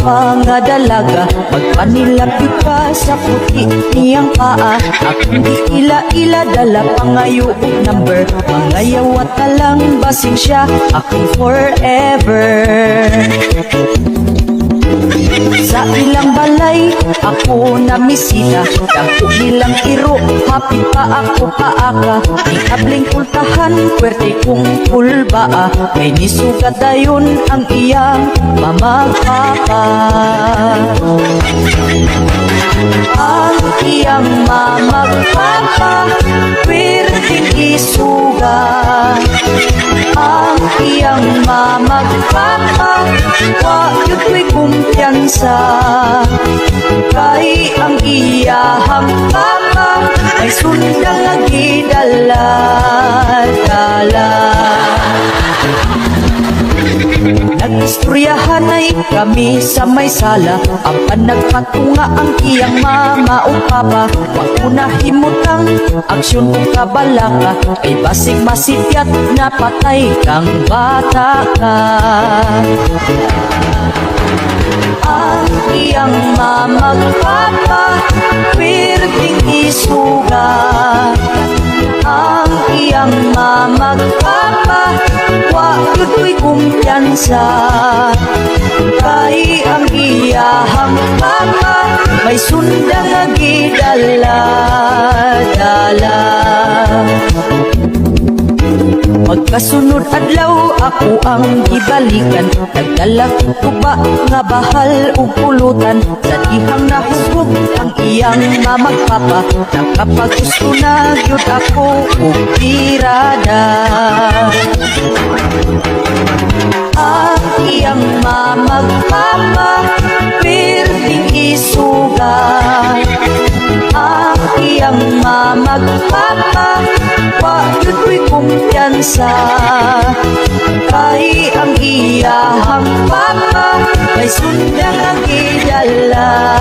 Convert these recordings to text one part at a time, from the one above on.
gwapa nga dalaga, magpanilapit ka sa puti niyang paa. Akong ila-ila dala pangayo og number, mangayawat na lang basing siya akong forever. Sa ilang balay, ako na misita. Dako nilang iro, hapit pa ako paaka. Ikabling kultahan, kwerte kong pulbaa. May nisugat dayon ang iyang mamagpapa. Ang iyang mamagpapa, kwerteng isugat. Ang iyang mamagpapa, wag ko'y kumpiyansa. Kay ang iyahang papa, ay sundang lagi dala-dala. Nag-istoryahan ay kami sa may sala. Ang panagpatunga ang iyang mama o papa. Wag ko na himutang aksyon kong kabalaka. Ay basig masityat na patay kang bata ka. Ang iyang mamag papa, pwerdeng isugat. Ang iyang mamag papa, wag ko'y kumpiyansa. Kay ang iyahang papa, may sundang lagi dala-dala. Magkasunod adlaw ako ang gibalikan. Nagdala ko ba nga bahal o pulutan. Sa dihang nahusog ang iyang mamagpapa. Nakapagusto na yun ako o pirada. Ang iyang mamagpapa, pwerdeng isugat. Ang iyang mamagpapa, wag ko'y kumpiyansa. Kay ang iyahang papa, may sundang lagi dala-dala.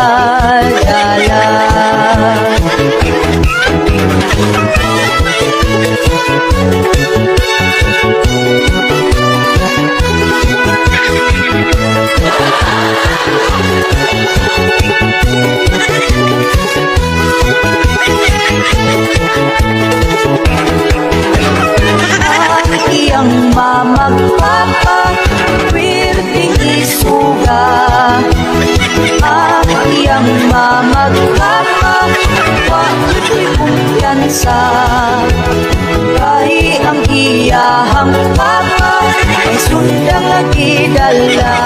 Ang iyang mamagpapa, pwerdeng isugat. Ang iyang mamagpapa, wag ko'y kumpiyansa. Kay ang iyahang papa, ay sundang lagi dala.